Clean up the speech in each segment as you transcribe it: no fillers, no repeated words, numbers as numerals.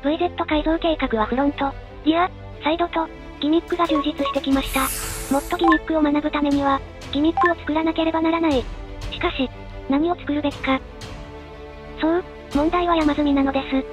VZ 改造計画はフロント、リア、サイドと、ギミックが充実してきました。もっとギミックを学ぶためには、ギミックを作らなければならない。しかし、何を作るべきか。そう、問題は山積みなのです。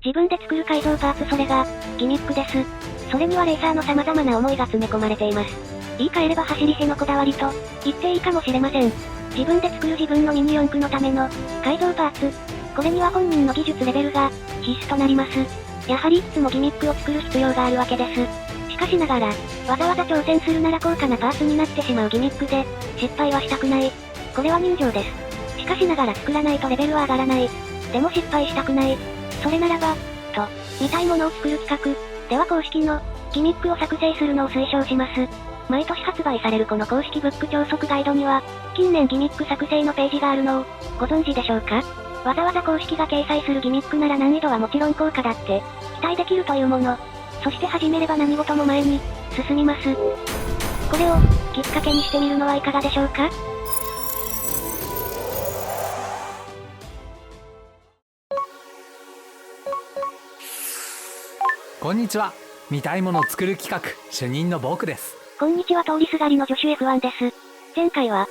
自分で作る改造パーツ、それが、ギミックです。それにはレーサーの様々な思いが詰め込まれています。言い換えれば走りへのこだわりと、言っていいかもしれません。自分で作る自分のミニ四駆のための、改造パーツ。これには本人の技術レベルが、必須となります。やはりいつもギミックを作る必要があるわけです。しかしながら、わざわざ挑戦するなら高価なパーツになってしまうギミックで、失敗はしたくない。これは人情です。しかしながら作らないとレベルは上がらない。でも失敗したくない。それならば、と、見たいものを作る企画、では公式の、ギミックを作成するのを推奨します。毎年発売されるこの公式ブック超速ガイドには、近年ギミック作成のページがあるのを、ご存知でしょうか？わざわざ公式が掲載するギミックなら難易度はもちろん効果だって、期待できるというもの。そして始めれば何事も前に、進みます。これを、きっかけにしてみるのはいかがでしょうか？こんにちは。見たいものを作る企画、主任の僕です。こんにちは、通りすがりの助手 F1 です。前回は、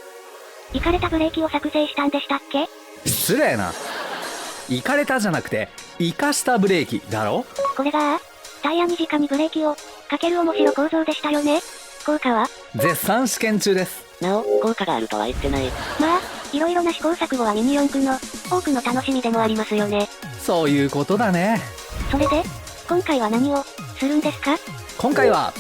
イカれたブレーキを作成したんでしたっけ？失礼な。イカれたじゃなくて、イカしたブレーキだろ？これが、タイヤに直にブレーキを、かける面白構造でしたよね。効果は？絶賛試験中です。なお、効果があるとは言ってない。まあ、いろいろな試行錯誤はミニ四駆の、多くの楽しみでもありますよね。そういうことだね。それで、今回は何を、するんですか？今回は、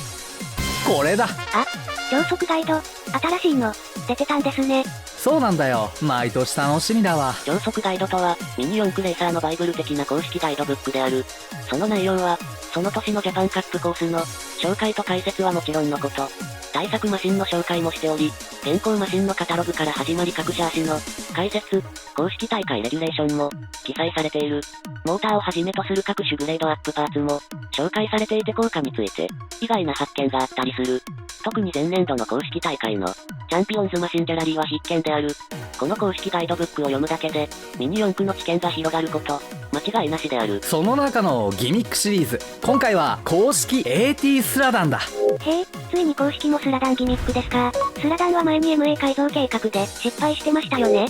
これだ。あ、超速ガイド、新しいの、出てたんですね。そうなんだよ。毎年楽しみだわ。超速ガイドとは、ミニ四駆レーサーのバイブル的な公式ガイドブックである。その内容は、その年のジャパンカップコースの、紹介と解説はもちろんのこと、対策マシンの紹介もしており、現行マシンのカタログから始まり各車種の、解説、公式大会レギュレーションも、記載されている。モーターをはじめとする各種グレードアップパーツも、紹介されていて効果について、意外な発見があったりする。特に前年度の公式大会の、チャンピオンズマシンギャラリーは必見である。この公式ガイドブックを読むだけで、ミニ四駆の知見が広がること、間違いなしである。その中のギミックシリーズ、今回は公式 AT スラダンだ。へえ、ついに公式もスラダンギミックですか。スラダンは前に MA 改造計画で失敗してましたよね。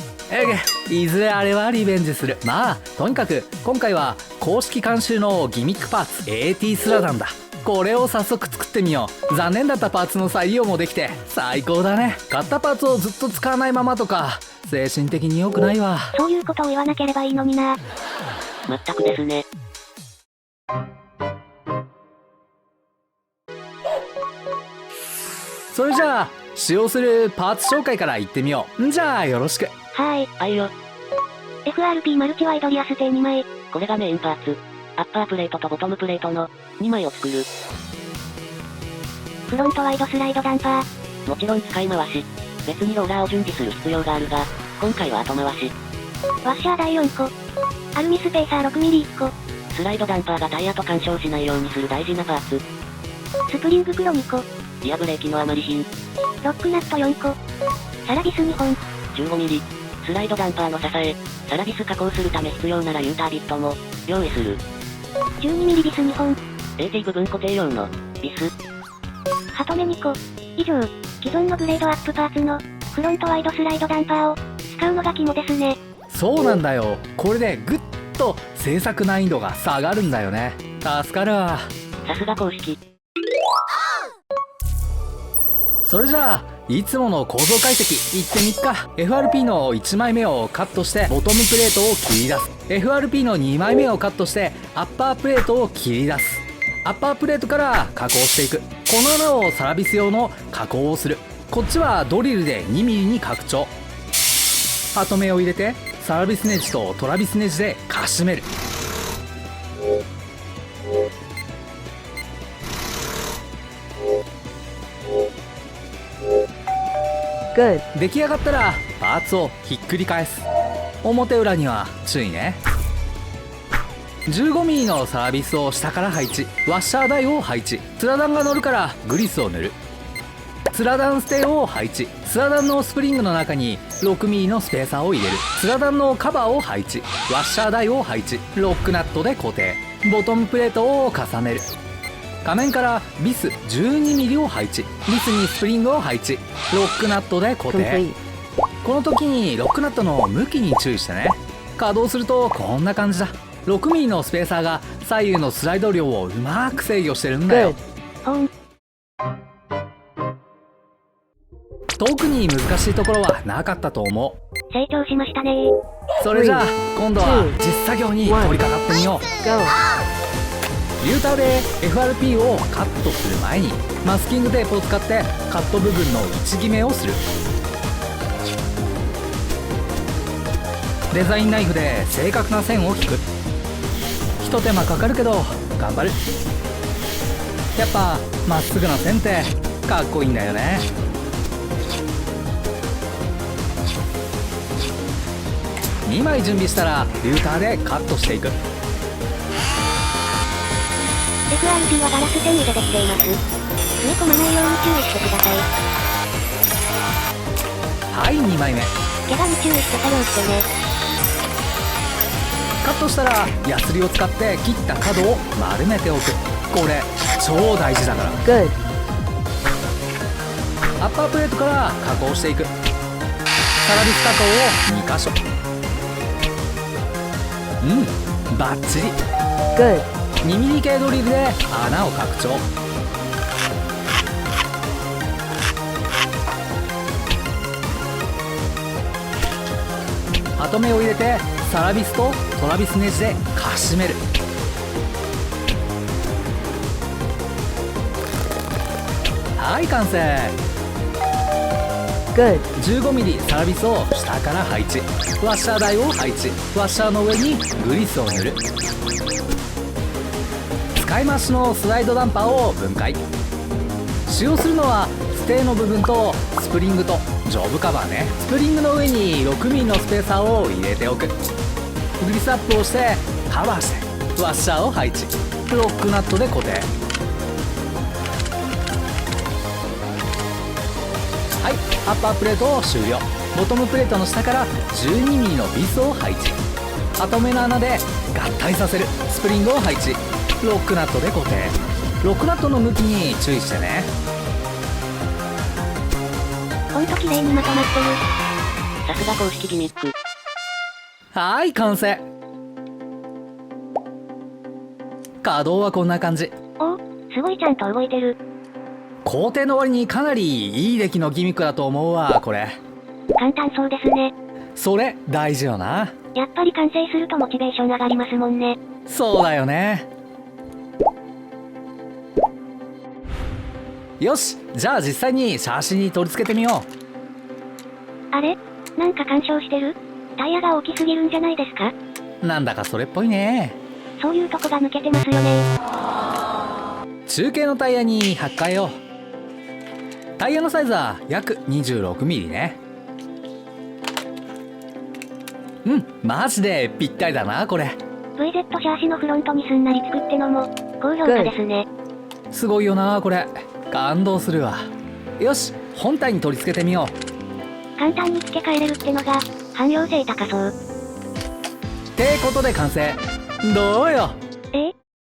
いずれあれはリベンジする。まあ、とにかく今回は公式監修のギミックパーツ AT スラダンだ。これを早速作ってみよう。残念だったパーツの再利用もできて最高だね。買ったパーツをずっと使わないままとか、精神的に良くないわ。そういうことを言わなければいいのにな。まったくですね。それじゃあ、使用するパーツ紹介からいってみよう。じゃあよろしく。はーい。あいよ。FRP マルチワイドリアス艇2枚。これがメインパーツ。アッパープレートとボトムプレートの2枚を作る。フロントワイドスライドダンパー。もちろん使い回し。別にローラーを準備する必要があるが、今回は後回し。ワッシャー台4個。アルミスペーサー 6mm1 個。スライドダンパーがタイヤと干渉しないようにする大事なパーツ。スプリング黒2個。リアブレーキの余り品。ロックナット4個。サラビス2本。15mm。スライドダンパーの支え、サラビス加工するため必要ならユータービットも、用意する。12mm ビス2本。AT 部分固定用の、ビス。ハトメ2個。以上、既存のグレードアップパーツの、フロントワイドスライドダンパーを、使うのが肝ですね。そうなんだよ。これでぐっと製作難易度が下がるんだよね。助かるわ。さすが公式。それじゃあ、いつもの構造解析いってみっか。 FRP の1枚目をカットしてボトムプレートを切り出す。 FRP の2枚目をカットしてアッパープレートを切り出す。アッパープレートから加工していく。この穴をサラビス用の加工をする。こっちはドリルで 2mm に拡張。ハトメを入れてサラビスネジとトラビスネジでかしめる。出来上がったらパーツをひっくり返す。表裏には注意ね。 15mm のサラビスを下から配置。ワッシャー台を配置。スラダンが乗るからグリスを塗る。スラダンステを配置。スラダンのスプリングの中に 6mm のスペーサーを入れる。スラダンのカバーを配置。ワッシャー台を配置。ロックナットで固定。ボトムプレートを重ねる。仮面からビス 12mm を配置。ビスにスプリングを配置。ロックナットで固定。 Complete. この時にロックナットの向きに注意してね。稼働するとこんな感じだ。 6mm のスペーサーが左右のスライド量をうまく制御してるんだよ。 Good. ほん。特に難しいところはなかったと思う。成長しましたね。それじゃあ今度は実作業に取り掛かってみよう。 Go. リューターで FRP をカットする前にマスキングテープを使ってカット部分の位置決めをする。デザインナイフで正確な線を引く。ひと手間かかるけど頑張る。やっぱまっすぐな線ってかっこいいんだよね。2枚準備したらリューターでカットしていく。 FRP はガラス繊維でできています。吸い込まないように注意してください。はい、2枚目怪我に注意して作業してね。カットしたらヤスリを使って切った角を丸めておく。これ超大事だから。 Good. アッパープレートから加工していく。サラビス加工を2箇所。バッチリ。 Good. 2mm 系ドリルで穴を拡張。ハトメを入れてサラビスとトラビスネジでかしめる。はい完成。 Good. 15mm サラビスを下から配置。ワッシャー台を配置。ワッシャーの上にグリスを塗る。使い回しのスライドダンパーを分解。使用するのはステーの部分とスプリングと上部カバーね。スプリングの上に 6mm のスペーサーを入れておく。グリスアップをしてカバーしてワッシャーを配置。ロックナットで固定。はい、アッパープレートを終了。ボトムプレートの下から 12mm のビスを配置。ハトメの穴で合体させる。スプリングを配置。ロックナットで固定。ロックナットの向きに注意してね。ほんと綺麗にまとまってる。さすが公式ギミック。はい、完成。稼働はこんな感じ。お、すごいちゃんと動いてる。工程の割にかなりいい出来のギミックだと思うわ、これ。簡単そうですね。それ大事よな。やっぱり完成するとモチベーション上がりますもんね。そうだよね。よし、じゃあ実際にシャーシに取り付けてみよあれ？なんか干渉してる？タイヤが大きすぎるんじゃないですか？う。なんだかそれっぽいね。そういうとこが抜けてますよね。中継のタイヤに履き替えよう。タイヤのサイズは約 26mm ね。マジでぴったりだな、これ。 VZ シャーシのフロントにすんなり作ってのも高評価ですね。すごいよな、これ。感動するわ。よし、本体に取り付けてみよう。簡単に付け替えれるってのが汎用性高そう。ってことで完成。どうよ。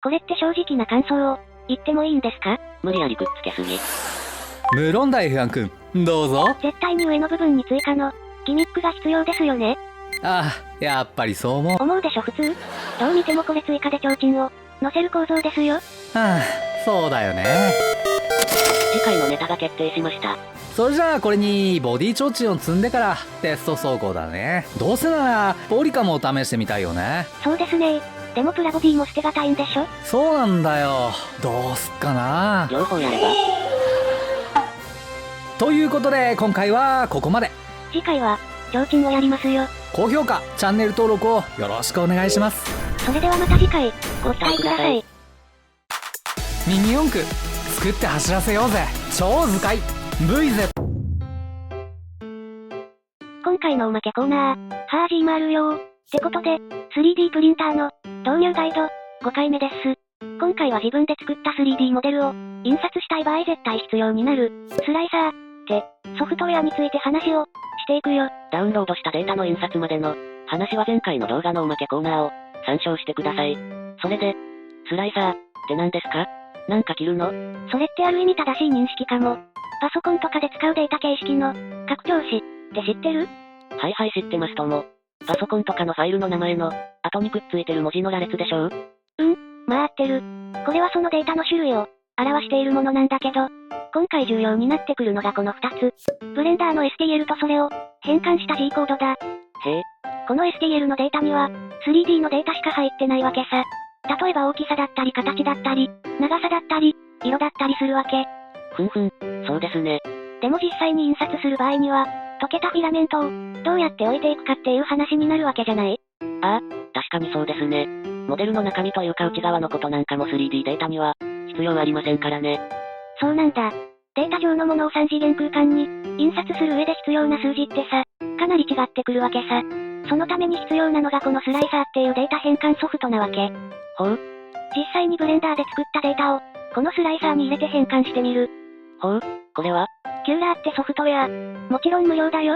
これって正直な感想を言ってもいいんですか？無理やりくっつけすぎ。無論だ F1 君、どうぞ。絶対に上の部分に追加のギミックが必要ですよね。ああ、やっぱりそう思う。思うでしょ普通。どう見てもこれ追加で提灯を乗せる構造ですよ。そうだよね。次回のネタが決定しました。それじゃあこれにボディ提灯を積んでからテスト走行だね。どうせならポリカも試してみたいよね。そうですね。でもプラボディも捨てがたいんでしょ？そうなんだよ。どうすっかな。両方やれば。ということで今回はここまで。次回は提灯をやりますよ。高評価、チャンネル登録をよろしくお願いします。それではまた次回ご期待ください。ミニ四駆作って走らせようぜ。超図解 VZ。 今回のおまけコーナー、ハージーマール用ってことで 3D プリンターの導入ガイド5回目です。今回は自分で作った 3D モデルを印刷したい場合絶対必要になる、スライサー、ってソフトウェアについて話をしていくよ。ダウンロードしたデータの印刷までの話は前回の動画のおまけコーナーを参照してください。それで、スライサーって何ですか？なんか切るの？それってある意味正しい認識かも。パソコンとかで使うデータ形式の拡張子って知ってる？はいはい、知ってますとも。パソコンとかのファイルの名前の後にくっついてる文字の羅列でしょ？まあ合ってる。これはそのデータの種類を表しているものなんだけど、今回重要になってくるのがこの2つ。ブレンダーの STL とそれを変換した G コードだ。へえ。この STL のデータには 3D のデータしか入ってないわけさ。例えば大きさだったり形だったり、長さだったり、色だったりするわけ。ふんふん、そうですね。でも実際に印刷する場合には、溶けたフィラメントをどうやって置いていくかっていう話になるわけじゃない？ああ、確かにそうですね。モデルの中身というか内側のことなんかも 3D データには必要ありませんからね。そうなんだ。データ上のものを3次元空間に印刷する上で必要な数字ってさ、かなり違ってくるわけさ。そのために必要なのがこのスライサーっていうデータ変換ソフトなわけ。ほう。実際にブレンダーで作ったデータをこのスライサーに入れて変換してみる。ほう、これは？キューラーってソフトウェア。もちろん無料だよ。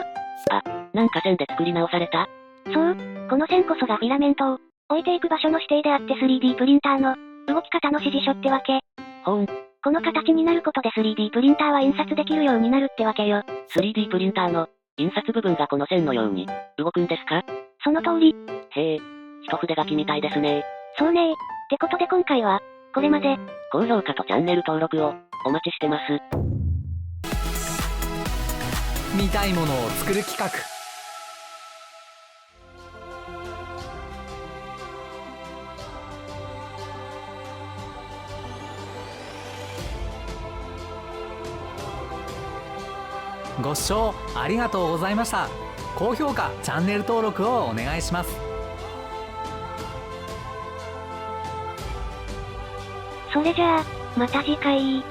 あ、なんか線で作り直された？そう、この線こそがフィラメントを置いていく場所の指定であって 3D プリンターの動き方の指示書ってわけ。ほん。この形になることで 3D プリンターは印刷できるようになるってわけよ。3D プリンターの印刷部分がこの線のように動くんですか？その通り。へえ、一筆書きみたいですね。そうね。ってことで今回は、これまで、高評価とチャンネル登録をお待ちしてます。見たいものを作る企画。ご視聴ありがとうございました。高評価、チャンネル登録をお願いします。それじゃあ、また次回。